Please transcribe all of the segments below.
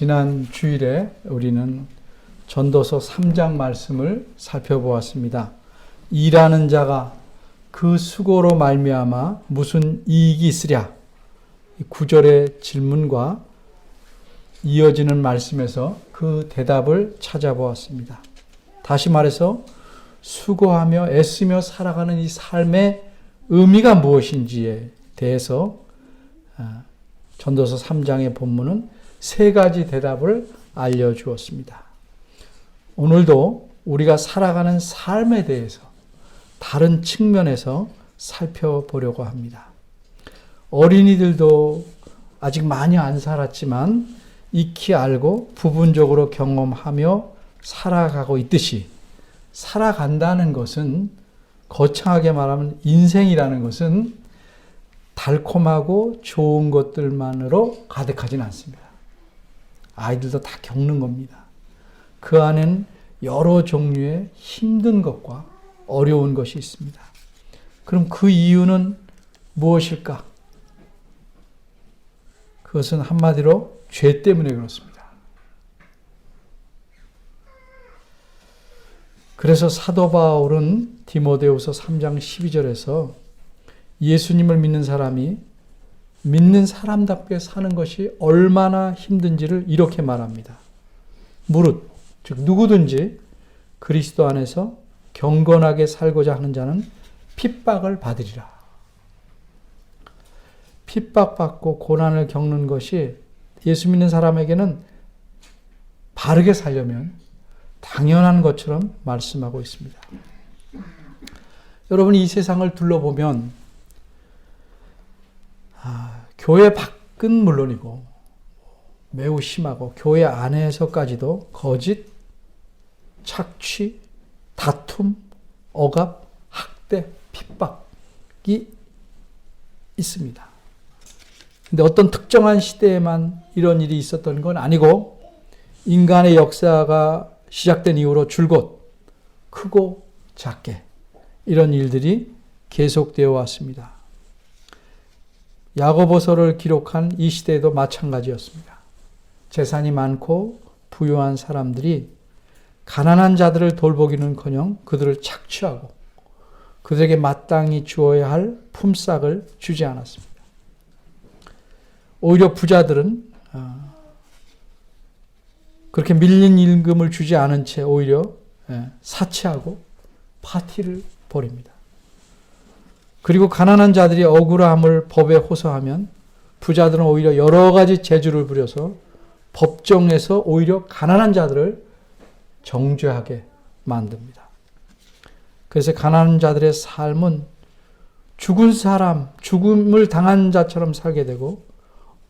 지난 주일에 우리는 전도서 3장 말씀을 살펴보았습니다. 일하는 자가 그 수고로 말미암아 무슨 이익이 있으랴? 9절의 질문과 이어지는 말씀에서 그 대답을 찾아보았습니다. 다시 말해서 수고하며 애쓰며 살아가는 이 삶의 의미가 무엇인지에 대해서 전도서 3장의 본문은 세 가지 대답을 알려주었습니다. 오늘도 우리가 살아가는 삶에 대해서 다른 측면에서 살펴보려고 합니다. 어린이들도 아직 많이 안 살았지만 익히 알고 부분적으로 경험하며 살아가고 있듯이 살아간다는 것은 거창하게 말하면 인생이라는 것은 달콤하고 좋은 것들만으로 가득하지는 않습니다. 아이들도 다 겪는 겁니다. 그 안에는 여러 종류의 힘든 것과 어려운 것이 있습니다. 그럼 그 이유는 무엇일까? 그것은 한마디로 죄 때문에 그렇습니다. 그래서 사도 바울은 디모데후서 3장 12절에서 예수님을 믿는 사람이 믿는 사람답게 사는 것이 얼마나 힘든지를 이렇게 말합니다. 무릇, 즉 누구든지 그리스도 안에서 경건하게 살고자 하는 자는 핍박을 받으리라. 핍박받고 고난을 겪는 것이 예수 믿는 사람에게는 바르게 살려면 당연한 것처럼 말씀하고 있습니다. 여러분이 이 세상을 둘러보면 교회 밖은 물론이고 매우 심하고 교회 안에서까지도 거짓, 착취, 다툼, 억압, 학대, 핍박이 있습니다. 근데 어떤 특정한 시대에만 이런 일이 있었던 건 아니고 인간의 역사가 시작된 이후로 줄곧 크고 작게 이런 일들이 계속되어 왔습니다. 야고보서를 기록한 이 시대에도 마찬가지였습니다. 재산이 많고 부유한 사람들이 가난한 자들을 돌보기는커녕 그들을 착취하고 그들에게 마땅히 주어야 할 품삯을 주지 않았습니다. 오히려 부자들은 그렇게 밀린 임금을 주지 않은 채 오히려 사치하고 파티를 벌입니다. 그리고 가난한 자들이 억울함을 법에 호소하면 부자들은 오히려 여러 가지 재주를 부려서 법정에서 오히려 가난한 자들을 정죄하게 만듭니다. 그래서 가난한 자들의 삶은 죽은 사람, 죽음을 당한 자처럼 살게 되고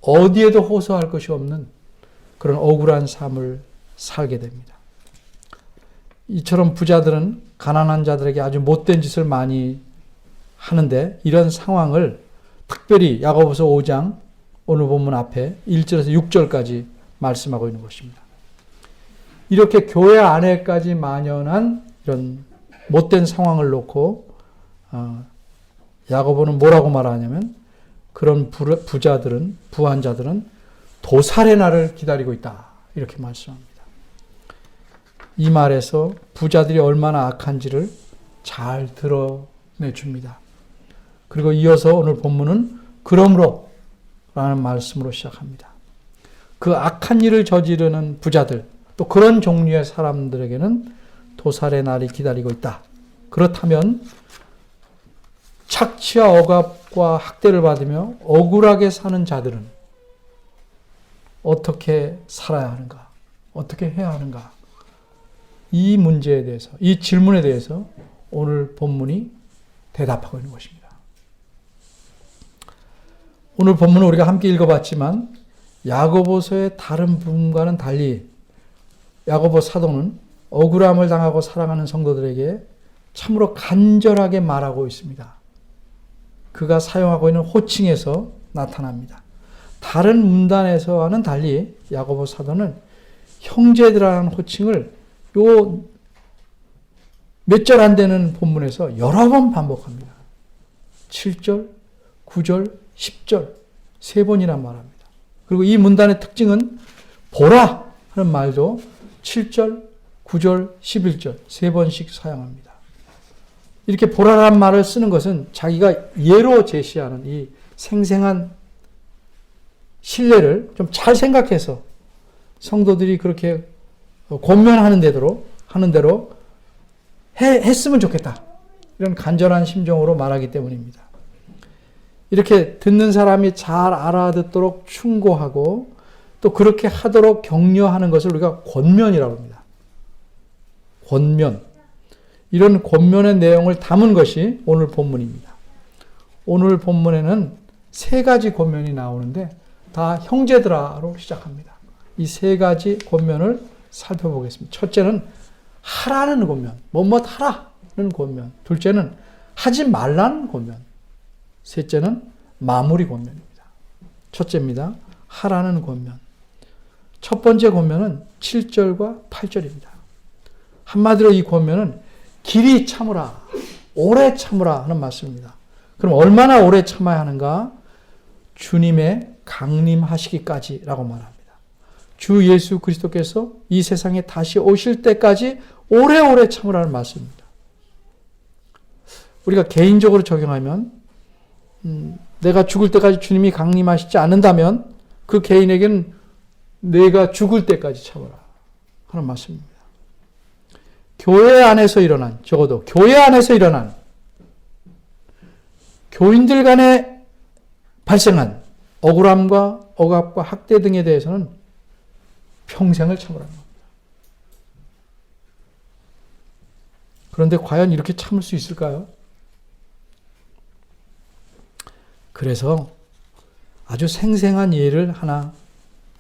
어디에도 호소할 것이 없는 그런 억울한 삶을 살게 됩니다. 이처럼 부자들은 가난한 자들에게 아주 못된 짓을 많이 하는데 이런 상황을 특별히 야고보서 5장 오늘 본문 앞에 1절에서 6절까지 말씀하고 있는 것입니다. 이렇게 교회 안에까지 만연한 이런 못된 상황을 놓고 야고보는 뭐라고 말하냐면 그런 부자들은 부한 자들은 도살의 날을 기다리고 있다 이렇게 말씀합니다. 이 말에서 부자들이 얼마나 악한지를 잘 드러내줍니다. 그리고 이어서 오늘 본문은 그러므로 라는 말씀으로 시작합니다. 그 악한 일을 저지르는 부자들 또 그런 종류의 사람들에게는 도살의 날이 기다리고 있다. 그렇다면 착취와 억압과 학대를 받으며 억울하게 사는 자들은 어떻게 살아야 하는가? 어떻게 해야 하는가? 이 문제에 대해서, 이 질문에 대해서 오늘 본문이 대답하고 있는 것입니다. 오늘 본문을 우리가 함께 읽어봤지만 야고보서의 다른 부분과는 달리 야고보 사도는 억울함을 당하고 살아가는 성도들에게 참으로 간절하게 말하고 있습니다. 그가 사용하고 있는 호칭에서 나타납니다. 다른 문단에서와는 달리 야고보 사도는 형제들이라는 호칭을 요 몇 절 안 되는 본문에서 여러 번 반복합니다. 7절, 9절, 10절 세 번이나 말합니다. 그리고 이 문단의 특징은 보라 하는 말도 7절, 9절, 11절 세 번씩 사용합니다. 이렇게 보라라는 말을 쓰는 것은 자기가 예로 제시하는 이 생생한 신뢰를 좀 잘 생각해서 성도들이 그렇게 권면하는 대로 했으면 좋겠다. 이런 간절한 심정으로 말하기 때문입니다. 이렇게 듣는 사람이 잘 알아듣도록 충고하고 또 그렇게 하도록 격려하는 것을 우리가 권면이라고 합니다. 권면. 이런 권면의 내용을 담은 것이 오늘 본문입니다. 오늘 본문에는 세 가지 권면이 나오는데 다 형제들아로 시작합니다. 이 세 가지 권면을 살펴보겠습니다. 첫째는 하라는 권면, 뭐뭐 하라는 권면. 둘째는 하지 말라는 권면. 셋째는 마무리 권면입니다. 첫째입니다. 하라는 권면. 첫 번째 권면은 7절과 8절입니다. 한마디로 이 권면은 길이 참으라, 오래 참으라 하는 말씀입니다. 그럼 얼마나 오래 참아야 하는가? 주님의 강림하시기까지라고 말합니다. 주 예수 그리스도께서 이 세상에 다시 오실 때까지 오래오래 참으라는 말씀입니다. 우리가 개인적으로 적용하면 내가 죽을 때까지 주님이 강림하시지 않는다면 그 개인에게는 내가 죽을 때까지 참으라 하는 말씀입니다. 교회 안에서 일어난, 적어도 교회 안에서 일어난 교인들 간에 발생한 억울함과 억압과 학대 등에 대해서는 평생을 참으라는 겁니다. 그런데 과연 이렇게 참을 수 있을까요? 그래서 아주 생생한 예를 하나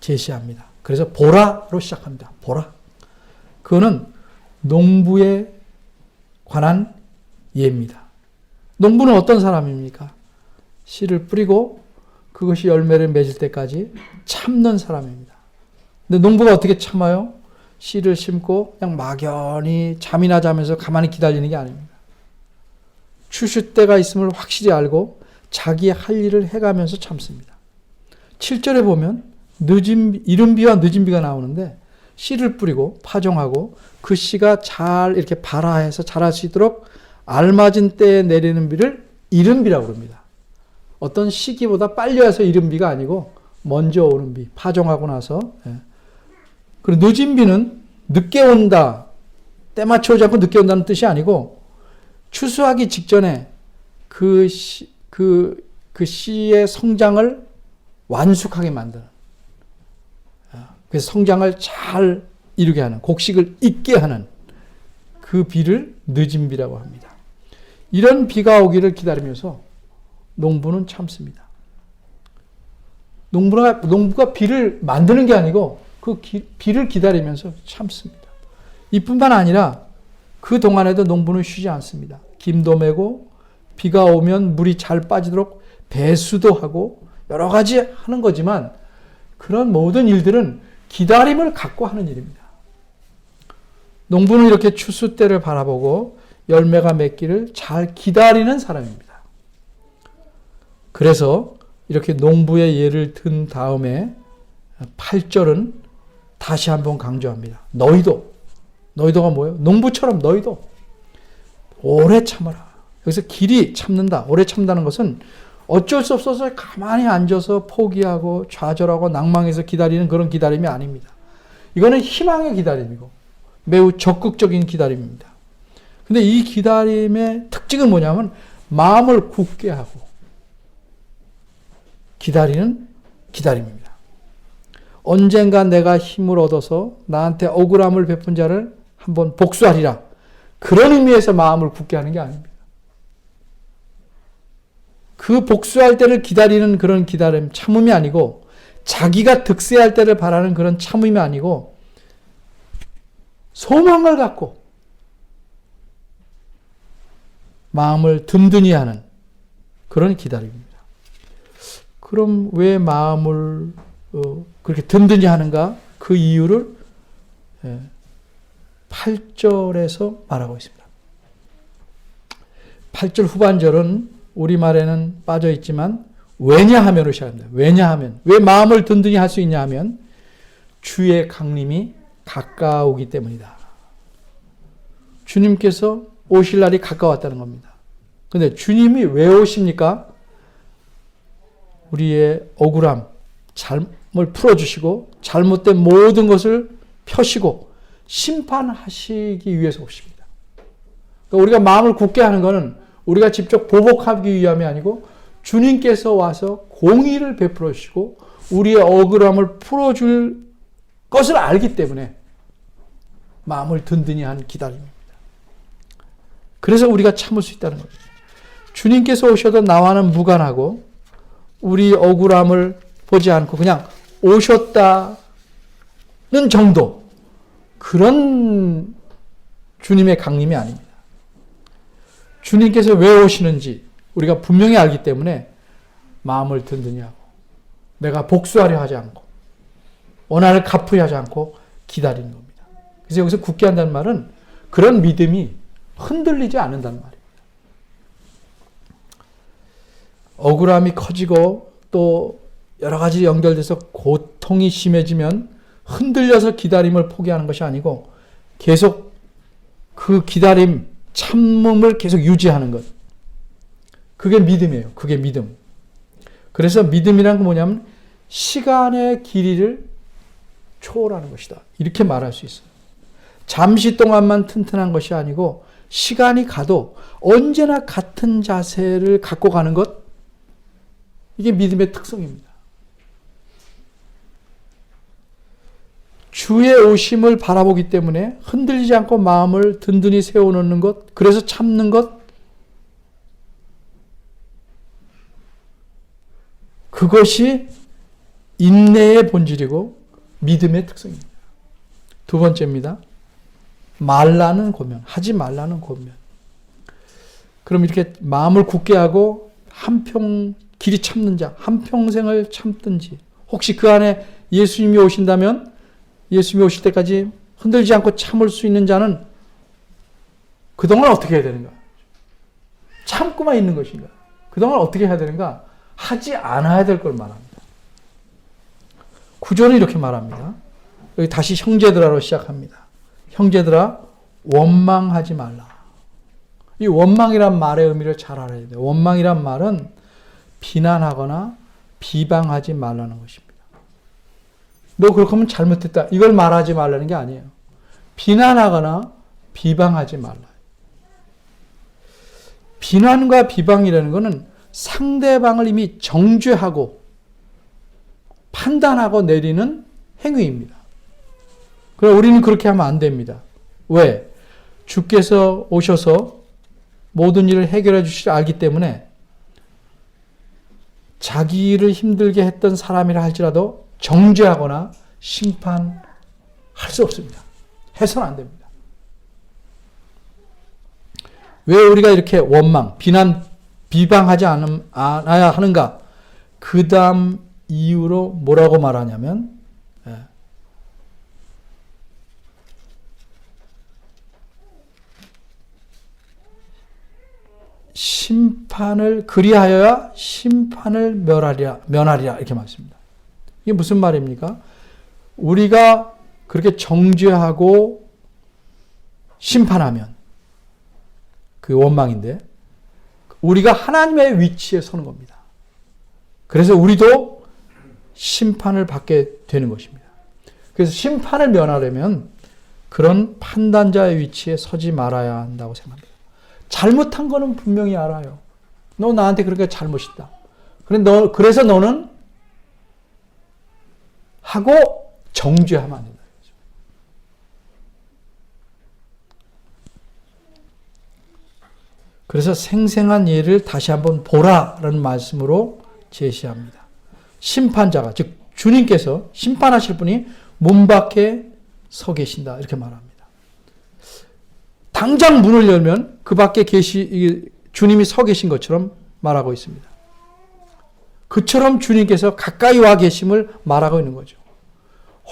제시합니다. 그래서 보라로 시작합니다. 보라. 그거는 농부에 관한 예입니다. 농부는 어떤 사람입니까? 씨를 뿌리고 그것이 열매를 맺을 때까지 참는 사람입니다. 근데 농부가 어떻게 참아요? 씨를 심고 그냥 막연히 잠이나 자면서 가만히 기다리는 게 아닙니다. 추수 때가 있음을 확실히 알고 자기 할 일을 해가면서 참습니다. 7절에 보면 이른 비와 늦은 비가 나오는데 씨를 뿌리고 파종하고 그 씨가 잘 이렇게 발화해서 자랄 수 있도록 알맞은 때에 내리는 비를 이른 비라고 합니다. 어떤 시기보다 빨리 와서 이른 비가 아니고 먼저 오는 비, 파종하고 나서. 그리고 늦은 비는 늦게 온다, 때 맞춰 오지 않고 늦게 온다는 뜻이 아니고 추수하기 직전에 그 씨의 성장을 완숙하게 만드는, 그래서 성장을 잘 이루게 하는, 곡식을 익게 하는 그 비를 늦은 비라고 합니다. 이런 비가 오기를 기다리면서 농부는 참습니다. 농부가 비를 만드는 게 아니고 그 비를 기다리면서 참습니다. 이뿐만 아니라 그 동안에도 농부는 쉬지 않습니다. 김도 매고 비가 오면 물이 잘 빠지도록 배수도 하고 여러 가지 하는 거지만 그런 모든 일들은 기다림을 갖고 하는 일입니다. 농부는 이렇게 추수 때를 바라보고 열매가 맺기를 잘 기다리는 사람입니다. 그래서 이렇게 농부의 예를 든 다음에 8절은 다시 한번 강조합니다. 너희도가 뭐예요? 농부처럼 너희도 오래 참아라. 여기서 길이 참는다, 오래 참다는 것은 어쩔 수 없어서 가만히 앉아서 포기하고 좌절하고 낭망해서 기다리는 그런 기다림이 아닙니다. 이거는 희망의 기다림이고 매우 적극적인 기다림입니다. 근데 이 기다림의 특징은 뭐냐면 마음을 굳게 하고 기다리는 기다림입니다. 언젠가 내가 힘을 얻어서 나한테 억울함을 베푼 자를 한번 복수하리라. 그런 의미에서 마음을 굳게 하는 게 아닙니다. 그 복수할 때를 기다리는 그런 기다림, 참음이 아니고 자기가 득세할 때를 바라는 그런 참음이 아니고 소망을 갖고 마음을 든든히 하는 그런 기다림입니다. 그럼 왜 마음을 그렇게 든든히 하는가? 그 이유를 8절에서 말하고 있습니다. 8절 후반절은 우리말에는 빠져 있지만 왜냐하면으로 시작합니다. 왜냐하면. 왜 마음을 든든히 할 수 있냐 하면 주의 강림이 가까우기 때문이다. 주님께서 오실 날이 가까웠다는 겁니다. 그런데 주님이 왜 오십니까? 우리의 억울함, 잘못을 풀어주시고 잘못된 모든 것을 펴시고 심판하시기 위해서 오십니다. 그러니까 우리가 마음을 굳게 하는 것은 우리가 직접 보복하기 위함이 아니고 주님께서 와서 공의를 베풀어 주시고 우리의 억울함을 풀어줄 것을 알기 때문에 마음을 든든히 한 기다림입니다. 그래서 우리가 참을 수 있다는 겁니다. 주님께서 오셔도 나와는 무관하고 우리 억울함을 보지 않고 그냥 오셨다는 정도, 그런 주님의 강림이 아닙니다. 주님께서 왜 오시는지 우리가 분명히 알기 때문에 마음을 든든히 하고 내가 복수하려 하지 않고 원한을 갚으려 하지 않고 기다리는 겁니다. 그래서 여기서 굳게 한다는 말은 그런 믿음이 흔들리지 않는다는 말이에요. 억울함이 커지고 또 여러 가지 연결돼서 고통이 심해지면 흔들려서 기다림을 포기하는 것이 아니고 계속 그 기다림, 참음을 계속 유지하는 것. 그게 믿음이에요. 그게 믿음. 그래서 믿음이란 건 뭐냐면 시간의 길이를 초월하는 것이다. 이렇게 말할 수 있어요. 잠시 동안만 튼튼한 것이 아니고 시간이 가도 언제나 같은 자세를 갖고 가는 것. 이게 믿음의 특성입니다. 주의 오심을 바라보기 때문에 흔들리지 않고 마음을 든든히 세워놓는 것, 그래서 참는 것, 그것이 인내의 본질이고 믿음의 특성입니다. 두 번째입니다. 말라는 권면, 하지 말라는 권면. 그럼 이렇게 마음을 굳게 하고 길이 참는 자, 한평생을 참든지, 혹시 그 안에 예수님이 오신다면 예수님이 오실 때까지 흔들지 않고 참을 수 있는 자는 그동안 어떻게 해야 되는가? 참고만 있는 것인가? 그동안 어떻게 해야 되는가? 하지 않아야 될 걸 말합니다. 구절은 이렇게 말합니다. 여기 다시 형제들아로 시작합니다. 형제들아, 원망하지 말라. 이 원망이란 말의 의미를 잘 알아야 돼요. 원망이란 말은 비난하거나 비방하지 말라는 것입니다. 너 그렇게 하면 잘못했다. 이걸 말하지 말라는 게 아니에요. 비난하거나 비방하지 말라. 비난과 비방이라는 것은 상대방을 이미 정죄하고 판단하고 내리는 행위입니다. 그럼 우리는 그렇게 하면 안 됩니다. 왜? 주께서 오셔서 모든 일을 해결해 주시지 알기 때문에 자기를 힘들게 했던 사람이라 할지라도 정죄하거나 심판할 수 없습니다. 해서는 안 됩니다. 왜 우리가 이렇게 원망, 비난, 비방하지 않아야 하는가? 그 다음 이유로 뭐라고 말하냐면 심판을 그리하여야 심판을 면하리라 이렇게 말씀입니다. 이게 무슨 말입니까? 우리가 그렇게 정죄하고 심판하면 그 원망인데 우리가 하나님의 위치에 서는 겁니다. 그래서 우리도 심판을 받게 되는 것입니다. 그래서 심판을 면하려면 그런 판단자의 위치에 서지 말아야 한다고 생각합니다. 잘못한 거는 분명히 알아요. 너 나한테 그렇게 잘못이다. 그래서 너는 하고 정죄하면 안 된다. 그래서 생생한 예를 다시 한번 보라라는 말씀으로 제시합니다. 심판자가, 즉 주님께서 심판하실 분이 문 밖에 서 계신다 이렇게 말합니다. 당장 문을 열면 그 밖에 주님이 서 계신 것처럼 말하고 있습니다. 그처럼 주님께서 가까이 와 계심을 말하고 있는 거죠.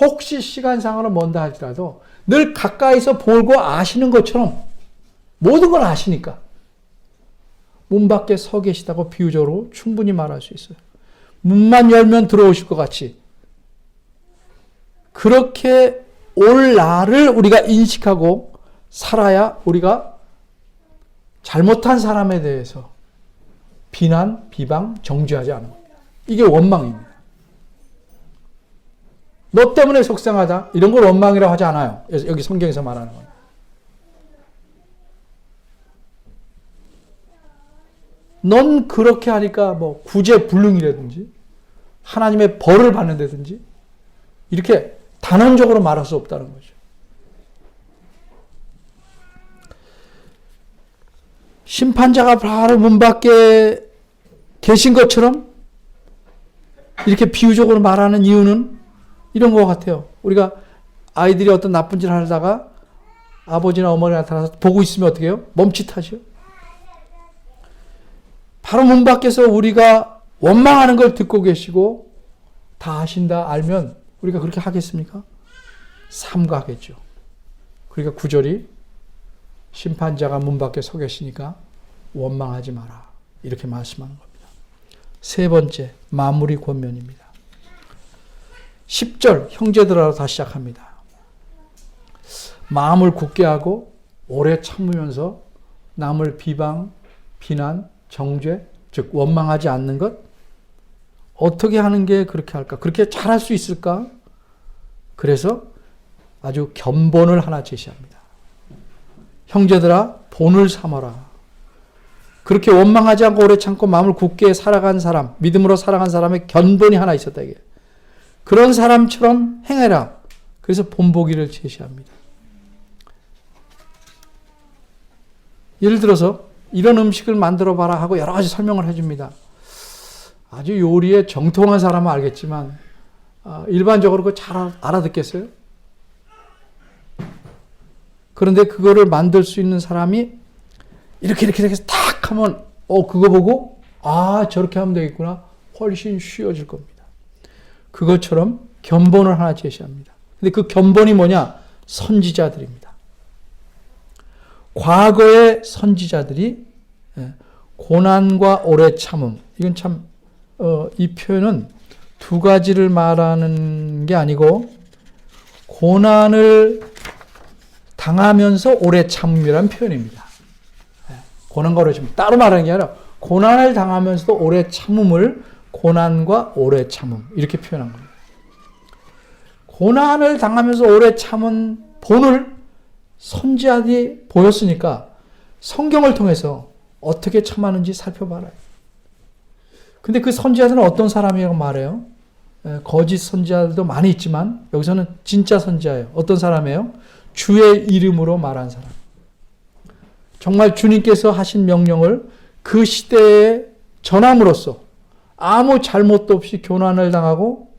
혹시 시간상으로 먼다 할지라도 늘 가까이서 보고 아시는 것처럼 모든 걸 아시니까 문 밖에 서 계시다고 비유적으로 충분히 말할 수 있어요. 문만 열면 들어오실 것 같이 그렇게 올 나를 우리가 인식하고 살아야 우리가 잘못한 사람에 대해서 비난, 비방, 정죄하지 않은 겁니다. 이게 원망입니다. 너 때문에 속상하다. 이런 걸 원망이라고 하지 않아요. 여기 성경에서 말하는 건. 넌 그렇게 하니까 뭐 구제불능이라든지 하나님의 벌을 받는다든지 이렇게 단언적으로 말할 수 없다는 거죠. 심판자가 바로 문 밖에 계신 것처럼 이렇게 비유적으로 말하는 이유는 이런 것 같아요. 우리가 아이들이 어떤 나쁜 짓을 하다가 아버지나 어머니가 나타나서 보고 있으면 어떻게 해요? 멈칫하죠. 바로 문 밖에서 우리가 원망하는 걸 듣고 계시고 다 아신다 알면 우리가 그렇게 하겠습니까? 삼가하겠죠. 그러니까 9절이 심판자가 문 밖에 서 계시니까 원망하지 마라. 이렇게 말씀하는 겁니다. 세 번째, 마무리 권면입니다. 10절, 형제들아 다 시작합니다. 마음을 굳게 하고 오래 참으면서 남을 비방, 비난, 정죄, 즉 원망하지 않는 것, 어떻게 하는 게 그렇게 할까? 그렇게 잘할 수 있을까? 그래서 아주 견본을 하나 제시합니다. 형제들아 본을 삼아라. 그렇게 원망하지 않고 오래 참고 마음을 굳게 살아간 사람, 믿음으로 살아간 사람의 견본이 하나 있었다. 이게. 그런 사람처럼 행해라. 그래서 본보기를 제시합니다. 예를 들어서 이런 음식을 만들어 봐라 하고 여러 가지 설명을 해줍니다. 아주 요리에 정통한 사람은 알겠지만 일반적으로 그거 잘 알아듣겠어요? 그런데 그거를 만들 수 있는 사람이 이렇게 해서 탁 하면 그거 보고 저렇게 하면 되겠구나. 훨씬 쉬워질 겁니다. 그것처럼 견본을 하나 제시합니다. 근데 그 견본이 뭐냐? 선지자들입니다. 과거의 선지자들이 고난과 오래 참음. 이건 참 이 표현은 두 가지를 말하는 게 아니고 고난을 당하면서 오래 참음이라는 표현입니다. 고난과 오래 참음. 따로 말하는 게 아니라 고난을 당하면서도 오래 참음을 고난과 오래 참음 이렇게 표현한 겁니다. 고난을 당하면서 오래 참은 본을 선지자들이 보였으니까 성경을 통해서 어떻게 참았는지 살펴봐라. 근데 그 선지자들은 어떤 사람이라고 말해요? 거짓 선지자들도 많이 있지만 여기서는 진짜 선지자예요. 어떤 사람이에요? 주의 이름으로 말한 사람. 정말 주님께서 하신 명령을 그 시대에 전함으로써 아무 잘못도 없이 교난을 당하고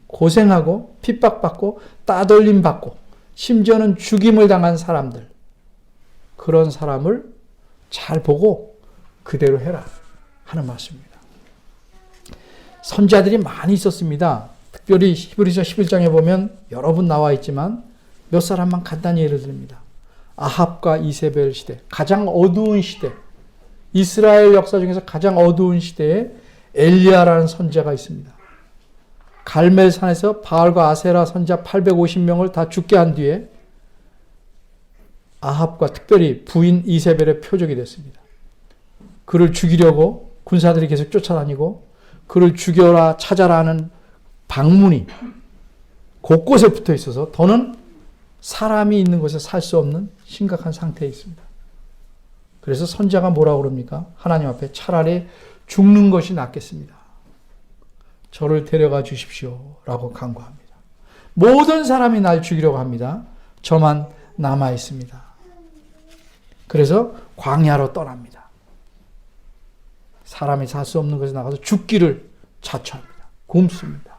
고생하고 핍박받고 따돌림 받고 심지어는 죽임을 당한 사람들, 그런 사람을 잘 보고 그대로 해라 하는 말씀입니다. 선지자들이 많이 있었습니다. 특별히 히브리서 11장에 보면 여러 분 나와 있지만 몇 사람만 간단히 예를 듭니다. 아합과 이세벨 시대, 가장 어두운 시대, 이스라엘 역사 중에서 가장 어두운 시대에 엘리야라는 선지자가 있습니다. 갈멜산에서 바알과 아세라 선지자 850명을 다 죽게 한 뒤에 아합과 특별히 부인 이세벨의 표적이 됐습니다. 그를 죽이려고 군사들이 계속 쫓아다니고 그를 죽여라 찾아라 하는 방문이 곳곳에 붙어 있어서 더는 사람이 있는 곳에 살 수 없는 심각한 상태에 있습니다. 그래서 선지자가 뭐라고 그럽니까? 하나님 앞에 차라리 죽는 것이 낫겠습니다. 저를 데려가 주십시오 라고 간구합니다. 모든 사람이 날 죽이려고 합니다. 저만 남아 있습니다. 그래서 광야로 떠납니다. 사람이 살 수 없는 곳에 나가서 죽기를 자처합니다. 굶습니다.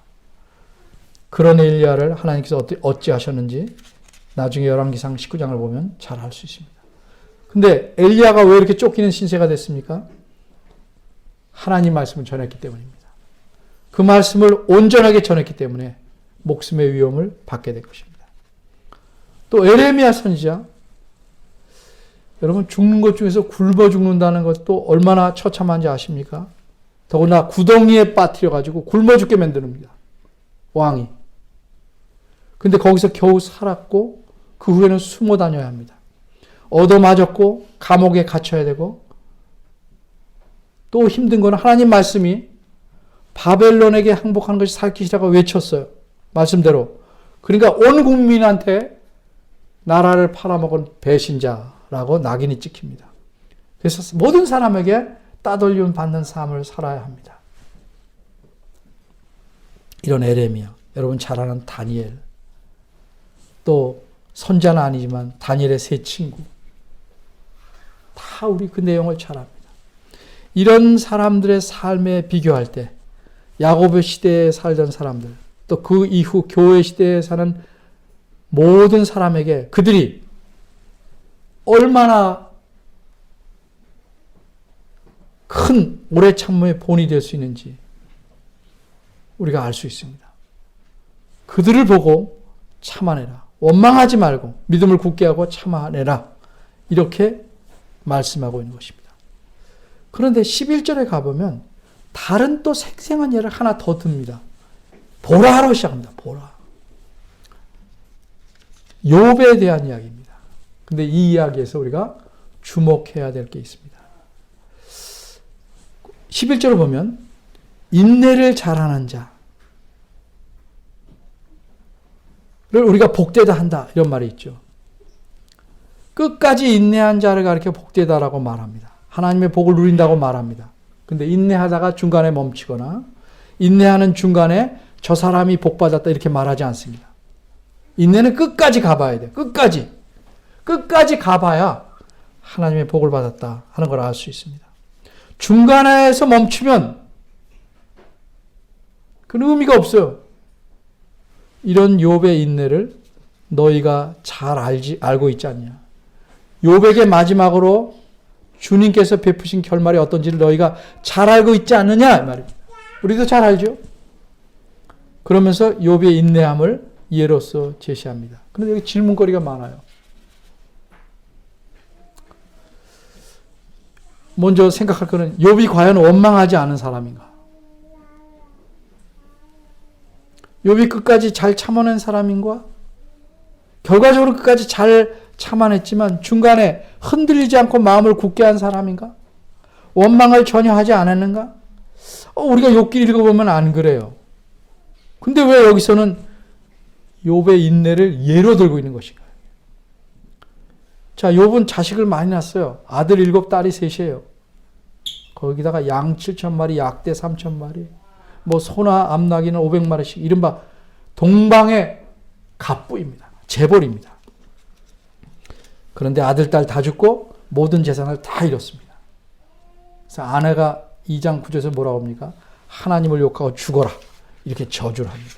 그런 엘리야를 하나님께서 어찌하셨는지 나중에 열왕기상 19장을 보면 잘 알 수 있습니다. 근데 엘리야가 왜 이렇게 쫓기는 신세가 됐습니까? 하나님 말씀을 전했기 때문입니다. 그 말씀을 온전하게 전했기 때문에 목숨의 위험을 받게 된 것입니다. 또 에레미야 선지자, 여러분 죽는 것 중에서 굶어 죽는다는 것도 얼마나 처참한지 아십니까? 더구나 구덩이에 빠뜨려 가지고 굶어 죽게 만드는입니다. 왕이. 근데 거기서 겨우 살았고 그 후에는 숨어 다녀야 합니다. 얻어맞았고 감옥에 갇혀야 되고 또 힘든 건 하나님 말씀이 바벨론에게 항복하는 것이 살 것이라고 외쳤어요. 말씀대로. 그러니까 온 국민한테 나라를 팔아먹은 배신자라고 낙인이 찍힙니다. 그래서 모든 사람에게 따돌림 받는 삶을 살아야 합니다. 이런 에레미야, 여러분 잘 아는 다니엘, 또 선자는 아니지만 다니엘의 세 친구, 다 우리 그 내용을 잘 압니다. 이런 사람들의 삶에 비교할 때 야고보 시대에 살던 사람들, 또 그 이후 교회 시대에 사는 모든 사람에게 그들이 얼마나 큰 오래 참음의 본이 될 수 있는지 우리가 알 수 있습니다. 그들을 보고 참아내라. 원망하지 말고 믿음을 굳게 하고 참아내라. 이렇게 말씀하고 있는 것입니다. 그런데 11절에 가보면 다른 또 생생한 예를 하나 더 듭니다. 보라로 시작합니다. 보라. 욥에 대한 이야기입니다. 근데 이 이야기에서 우리가 주목해야 될 게 있습니다. 11절을 보면 인내를 잘하는 자를 우리가 복되다 한다 이런 말이 있죠. 끝까지 인내한 자를 가리켜 복되다라고 말합니다. 하나님의 복을 누린다고 말합니다. 근데 인내하다가 중간에 멈추거나 인내하는 중간에 저 사람이 복받았다 이렇게 말하지 않습니다. 인내는 끝까지 가봐야 돼요. 끝까지 가봐야 하나님의 복을 받았다 하는 걸 알 수 있습니다. 중간에서 멈추면 그런 의미가 없어요. 이런 욥의 인내를 너희가 잘 알고 있지 않냐. 욥에게 마지막으로 주님께서 베푸신 결말이 어떤지를 너희가 잘 알고 있지 않느냐 말입니다. 우리도 잘 알죠. 그러면서 욥의 인내함을 예로서 제시합니다. 그런데 여기 질문거리가 많아요. 먼저 생각할 것은 욥이 과연 원망하지 않은 사람인가? 욥이 끝까지 잘 참아낸 사람인가? 결과적으로 끝까지 잘 참아냈지만 중간에 흔들리지 않고 마음을 굳게 한 사람인가? 원망을 전혀 하지 않았는가? 우리가 욥기 읽어보면 안 그래요. 근데 왜 여기서는 욥의 인내를 예로 들고 있는 것인가? 자, 욥은 자식을 많이 낳았어요. 아들 7, 딸이 3이에요. 거기다가 양 7,000마리, 약대 3,000마리, 뭐 소나 암나귀는 500마리씩, 이른바 동방의 갑부입니다. 재벌입니다. 그런데 아들, 딸 다 죽고 모든 재산을 다 잃었습니다. 그래서 아내가 2장 9절에서 뭐라고 합니까? 하나님을 욕하고 죽어라. 이렇게 저주를 합니다.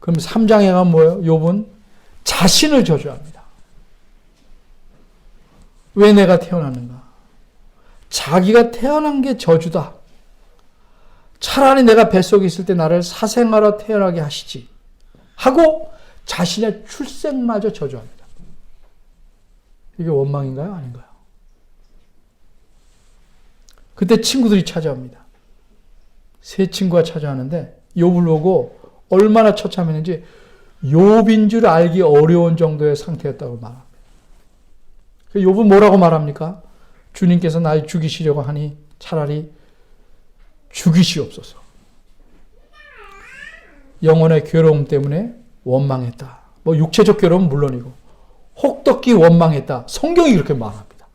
그럼 3장에 가면 뭐예요? 욥은 자신을 저주합니다. 왜 내가 태어났는가? 자기가 태어난 게 저주다. 차라리 내가 뱃속에 있을 때 나를 사생아로 태어나게 하시지. 하고 자신의 출생마저 저주합니다. 이게 원망인가요? 아닌가요? 그때 친구들이 찾아옵니다. 세 친구가 찾아오는데 욥을 보고 얼마나 처참했는지 욥인 줄 알기 어려운 정도의 상태였다고 말합니다. 욥은 뭐라고 말합니까? 주님께서 날 죽이시려고 하니 차라리 죽이시옵소서. 영혼의 괴로움 때문에 원망했다. 뭐 육체적 괴로움은 물론이고 혹독히 원망했다. 성경이 그렇게 말합니다.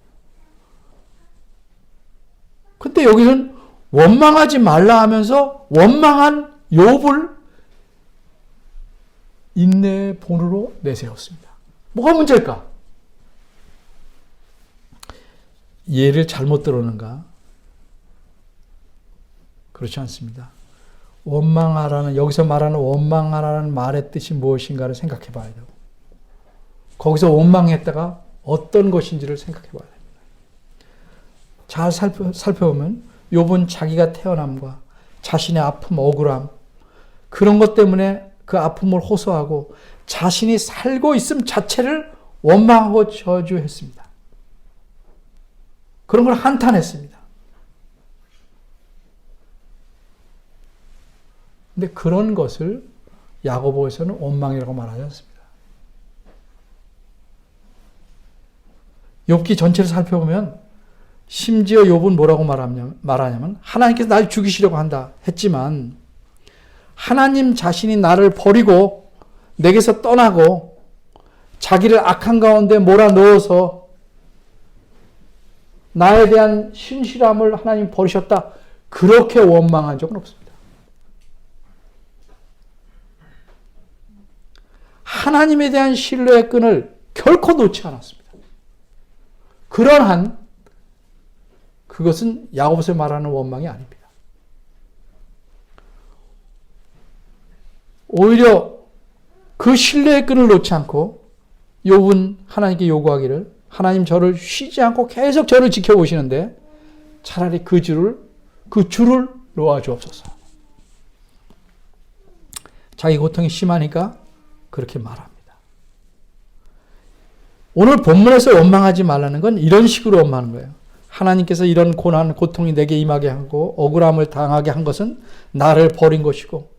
근데 여기는 원망하지 말라 하면서 원망한 욥을 인내의 본으로 내세웠습니다. 뭐가 문제일까? 예를 잘못 들었는가? 그렇지 않습니다. 원망하라는, 여기서 말하는 원망하라는 말의 뜻이 무엇인가를 생각해 봐야 되고, 거기서 원망했다가 어떤 것인지를 생각해 봐야 됩니다. 잘 살펴보면 욥은 자기가 태어남과 자신의 아픔, 억울함, 그런 것 때문에 그 아픔을 호소하고 자신이 살고 있음 자체를 원망하고 저주했습니다. 그런 걸 한탄했습니다. 근데 그런 것을 야고보에서는 원망이라고 말하지 않습니다. 욥기 전체를 살펴보면 심지어 욥은 뭐라고 말하냐면 하나님께서 날 죽이시려고 한다 했지만 하나님 자신이 나를 버리고 내게서 떠나고 자기를 악한 가운데 몰아넣어서 나에 대한 신실함을 하나님 버리셨다. 그렇게 원망한 적은 없습니다. 하나님에 대한 신뢰의 끈을 결코 놓지 않았습니다. 그러한 그것은 야고보서 말하는 원망이 아닙니다. 오히려 그 신뢰의 끈을 놓지 않고 욥은 하나님께 요구하기를 하나님 저를 쉬지 않고 계속 저를 지켜보시는데 차라리 그 줄을 놓아 주옵소서. 자기 고통이 심하니까 그렇게 말합니다. 오늘 본문에서 원망하지 말라는 건 이런 식으로 원망하는 거예요. 하나님께서 이런 고난, 고통이 내게 임하게 하고 억울함을 당하게 한 것은 나를 버린 것이고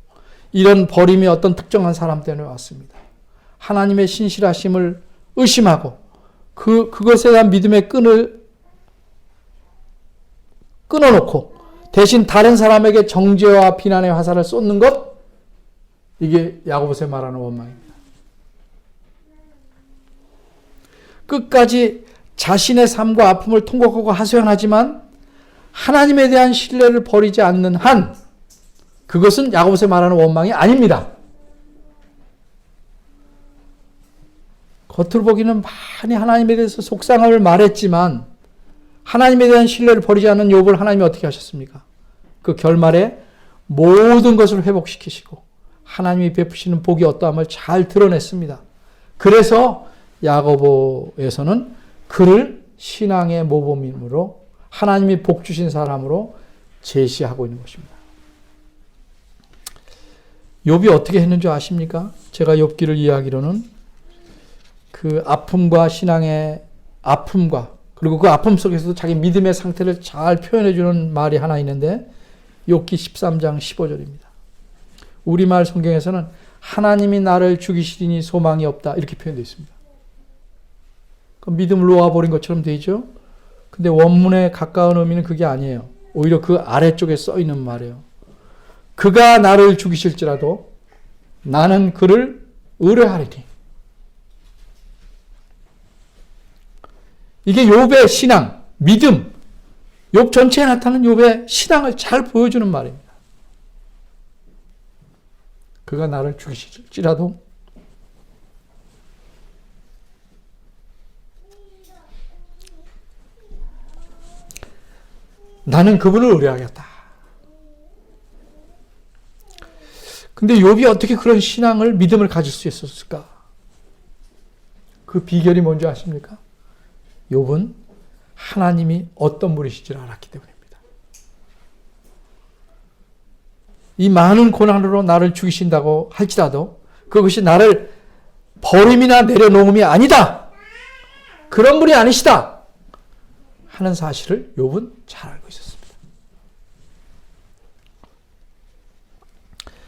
이런 버림이 어떤 특정한 사람 때문에 왔습니다. 하나님의 신실하심을 의심하고 그것에 대한 믿음의 끈을 끊어놓고 대신 다른 사람에게 정죄와 비난의 화살을 쏟는 것, 이게 야고보서 말하는 원망입니다. 끝까지 자신의 삶과 아픔을 통곡하고 하소연하지만 하나님에 대한 신뢰를 버리지 않는 한 그것은 야고보서 말하는 원망이 아닙니다. 겉으로 보기는 많이 하나님에 대해서 속상함을 말했지만 하나님에 대한 신뢰를 버리지 않는 욥을 하나님이 어떻게 하셨습니까? 그 결말에 모든 것을 회복시키시고 하나님이 베푸시는 복이 어떠함을 잘 드러냈습니다. 그래서 야고보에서는 그를 신앙의 모범인으로 하나님이 복 주신 사람으로 제시하고 있는 것입니다. 욥이 어떻게 했는지 아십니까? 제가 욥기를 이해하기로는 그 아픔과 신앙의 아픔과 그리고 그 아픔 속에서도 자기 믿음의 상태를 잘 표현해 주는 말이 하나 있는데 욥기 13장 15절입니다. 우리말 성경에서는 하나님이 나를 죽이시리니 소망이 없다 이렇게 표현되어 있습니다. 믿음을 놓아버린 것처럼 되죠. 근데 원문에 가까운 의미는 그게 아니에요. 오히려 그 아래쪽에 써 있는 말이에요. 그가 나를 죽이실지라도 나는 그를 의뢰하리니. 이게 욥의 신앙, 믿음, 욥 전체에 나타나는 욥의 신앙을 잘 보여주는 말입니다. 그가 나를 죽이실지라도 나는 그분을 의뢰하겠다. 근데 욥이 어떻게 그런 신앙을, 믿음을 가질 수 있었을까? 그 비결이 뭔지 아십니까? 욥은 하나님이 어떤 분이신지를 알았기 때문입니다. 이 많은 고난으로 나를 죽이신다고 할지라도 그것이 나를 버림이나 내려놓음이 아니다. 그런 분이 아니시다. 하는 사실을 욥은 잘 알고 있었습니다.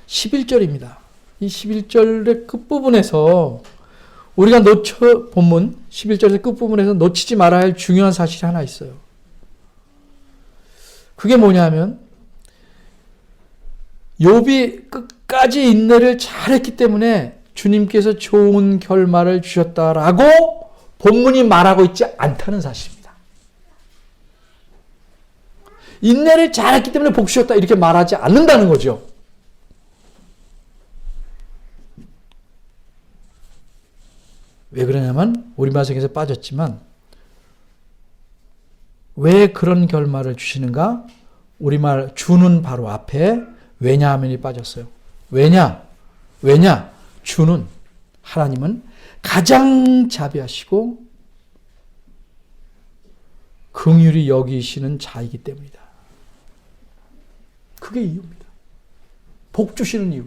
11절입니다. 이 11절의 끝부분에서 우리가 본문 11절의 끝부분에서 놓치지 말아야 할 중요한 사실이 하나 있어요. 그게 뭐냐면 욥이 끝까지 인내를 잘했기 때문에 주님께서 좋은 결말을 주셨다라고 본문이 말하고 있지 않다는 사실입니다. 인내를 잘했기 때문에 복 주셨다 이렇게 말하지 않는다는 거죠. 왜 그러냐면 우리말 성경에서 빠졌지만 왜 그런 결말을 주시는가? 우리말 주는 바로 앞에 왜냐하면이 빠졌어요. 왜냐? 주는 하나님은 가장 자비하시고 긍휼히 여기시는 자이기 때문이다. 그게 이유입니다. 복 주시는 이유.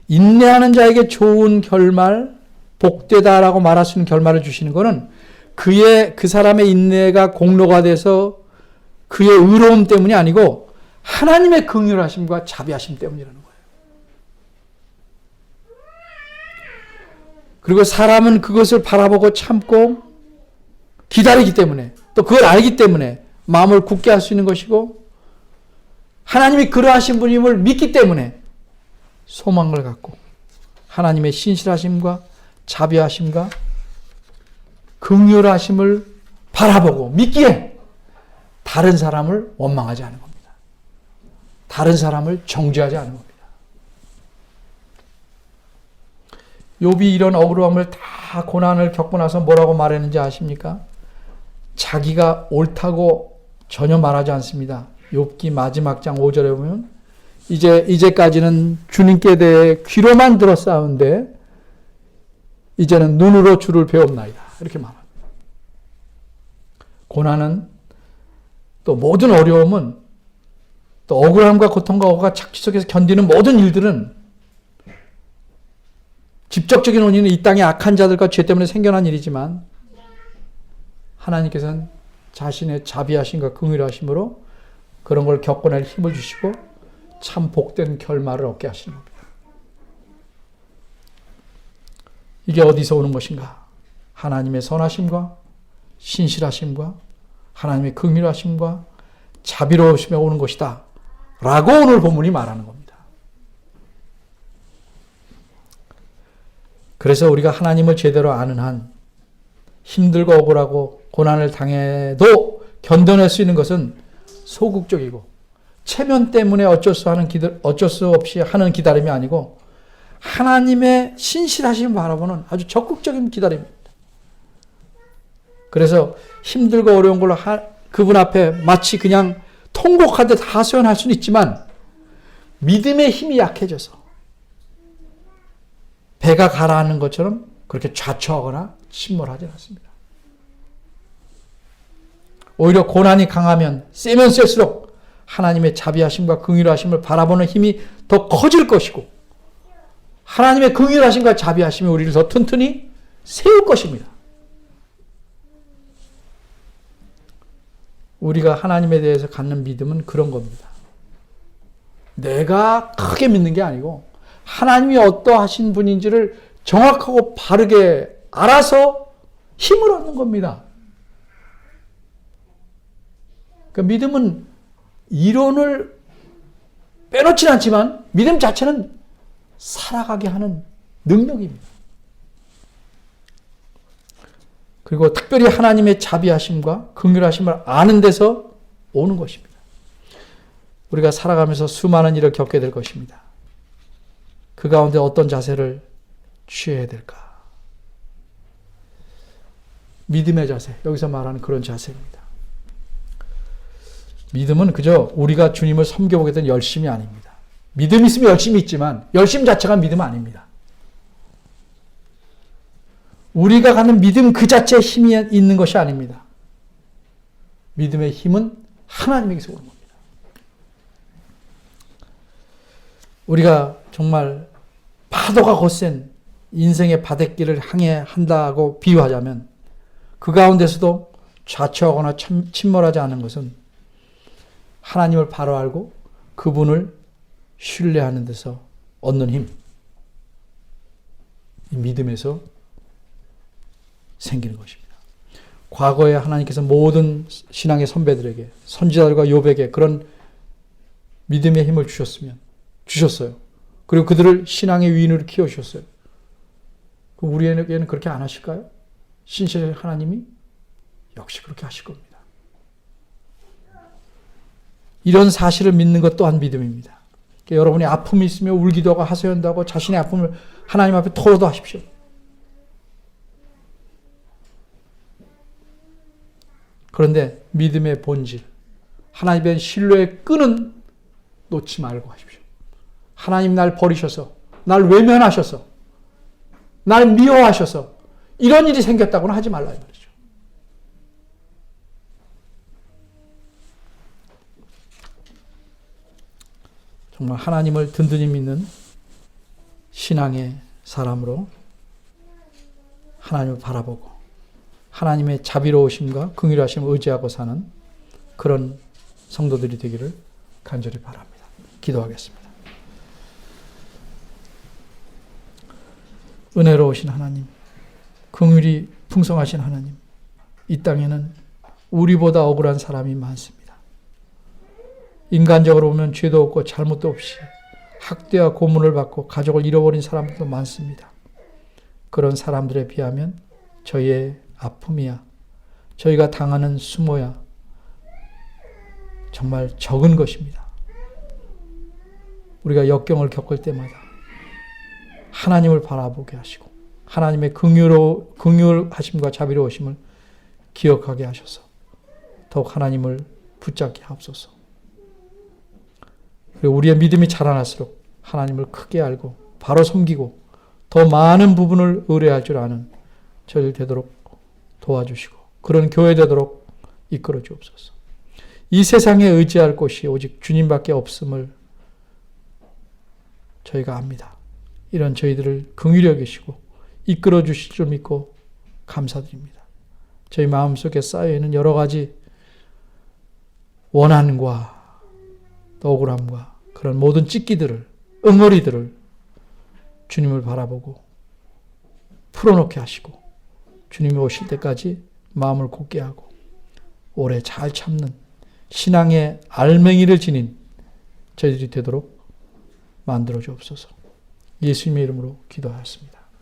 인내하는 자에게 좋은 결말, 복되다라고 말할 수 있는 결말을 주시는 것은 그 사람의 인내가 공로가 돼서 그의 의로움 때문이 아니고 하나님의 긍휼하심과 자비하심 때문이라는 거예요. 그리고 사람은 그것을 바라보고 참고 기다리기 때문에, 또 그걸 알기 때문에 마음을 굳게 할 수 있는 것이고, 하나님이 그러하신 분임을 믿기 때문에 소망을 갖고 하나님의 신실하심과 자비하심과 긍휼하심을 바라보고 믿기에 다른 사람을 원망하지 않은 겁니다. 다른 사람을 정죄하지 않은 겁니다. 욥이 이런 억울함을 다 고난을 겪고 나서 뭐라고 말했는지 아십니까? 자기가 옳다고 전혀 말하지 않습니다. 욥기 마지막 장 5절에 보면 이제까지는 주님께 대해 귀로만 들었사온데 이제는 눈으로 주를 배웠나이다. 이렇게 말합니다. 고난은 또 모든 어려움은 또 억울함과 고통과 억울과 착취 속에서 견디는 모든 일들은 직접적인 원인은 이 땅의 악한 자들과 죄 때문에 생겨난 일이지만 하나님께서는 자신의 자비하심과 긍휼하심으로 그런 걸 겪어낼 힘을 주시고 참 복된 결말을 얻게 하시는 겁니다. 이게 어디서 오는 것인가? 하나님의 선하심과 신실하심과 하나님의 긍휼하심과 자비로우심에 오는 것이다 라고 오늘 본문이 말하는 겁니다. 그래서 우리가 하나님을 제대로 아는 한 힘들고 억울하고 고난을 당해도 견뎌낼 수 있는 것은 소극적이고 체면 때문에 어쩔 수 없이 하는 기다림이 아니고 하나님의 신실하심을 바라보는 아주 적극적인 기다림입니다. 그래서 힘들고 어려운 걸로 그분 앞에 마치 그냥 통곡하듯 하소연할 수는 있지만 믿음의 힘이 약해져서 배가 가라앉는 것처럼 그렇게 좌초하거나 침몰하지 않습니다. 오히려 고난이 강하면 세면 셀수록 하나님의 자비하심과 긍휼하심을 바라보는 힘이 더 커질 것이고 하나님의 긍휼하심과 자비하심이 우리를 더 튼튼히 세울 것입니다. 우리가 하나님에 대해서 갖는 믿음은 그런 겁니다. 내가 크게 믿는 게 아니고 하나님이 어떠하신 분인지를 정확하고 바르게 알아서 힘을 얻는 겁니다. 그 믿음은 이론을 빼놓지는 않지만 믿음 자체는 살아가게 하는 능력입니다. 그리고 특별히 하나님의 자비하심과 긍휼하심을 아는 데서 오는 것입니다. 우리가 살아가면서 수많은 일을 겪게 될 것입니다. 그 가운데 어떤 자세를 취해야 될까? 믿음의 자세, 여기서 말하는 그런 자세입니다. 믿음은 그저 우리가 주님을 섬겨보게 된 열심이 아닙니다. 믿음이 있으면 열심이 있지만 열심 자체가 믿음 아닙니다. 우리가 갖는 믿음 그 자체에 힘이 있는 것이 아닙니다. 믿음의 힘은 하나님에게서 오는 겁니다. 우리가 정말 파도가 거센 인생의 바닷길을 항해한다고 비유하자면 그 가운데서도 좌초하거나 침몰하지 않은 것은 하나님을 바로 알고 그분을 신뢰하는 데서 얻는 힘, 이 믿음에서 생기는 것입니다. 과거에 하나님께서 모든 신앙의 선배들에게, 선지자들과 욥에게 그런 믿음의 힘을 주셨어요. 그리고 그들을 신앙의 위인으로 키워주셨어요. 우리에게는 그렇게 안 하실까요? 신실한 하나님이 역시 그렇게 하실 겁니다. 이런 사실을 믿는 것 또한 믿음입니다. 여러분이 아픔이 있으면 울기도 하고 하소연도 하고 자신의 아픔을 하나님 앞에 토로도 하십시오. 그런데 믿음의 본질, 하나님의 신뢰의 끈은 놓지 말고 하십시오. 하나님 날 버리셔서, 날 외면하셔서, 날 미워하셔서 이런 일이 생겼다고는 하지 말라 이 말이죠. 정말 하나님을 든든히 믿는 신앙의 사람으로 하나님을 바라보고 하나님의 자비로우심과 긍휼하심을 의지하고 사는 그런 성도들이 되기를 간절히 바랍니다. 기도하겠습니다. 은혜로우신 하나님, 긍휼이 풍성하신 하나님, 이 땅에는 우리보다 억울한 사람이 많습니다. 인간적으로 보면 죄도 없고 잘못도 없이 학대와 고문을 받고 가족을 잃어버린 사람들도 많습니다. 그런 사람들에 비하면 저희의 아픔이야, 저희가 당하는 수모야 정말 적은 것입니다. 우리가 역경을 겪을 때마다 하나님을 바라보게 하시고 하나님의 긍휼하심과 자비로우심을 기억하게 하셔서 더욱 하나님을 붙잡게 하옵소서. 그리고 우리의 믿음이 자라날수록 하나님을 크게 알고 바로 섬기고 더 많은 부분을 의뢰할 줄 아는 저희들 되도록 도와주시고 그런 교회 되도록 이끌어 주옵소서. 이 세상에 의지할 곳이 오직 주님밖에 없음을 저희가 압니다. 이런 저희들을 긍휼히 여기시고 이끌어 주실 줄 믿고 감사드립니다. 저희 마음속에 쌓여있는 여러 가지 원한과 억울함과 그런 모든 찢기들을, 응어리들을 주님을 바라보고 풀어놓게 하시고 주님이 오실 때까지 마음을 굳게 하고 오래 잘 참는 신앙의 알맹이를 지닌 저희들이 되도록 만들어 주옵소서. 예수님의 이름으로 기도하였습니다.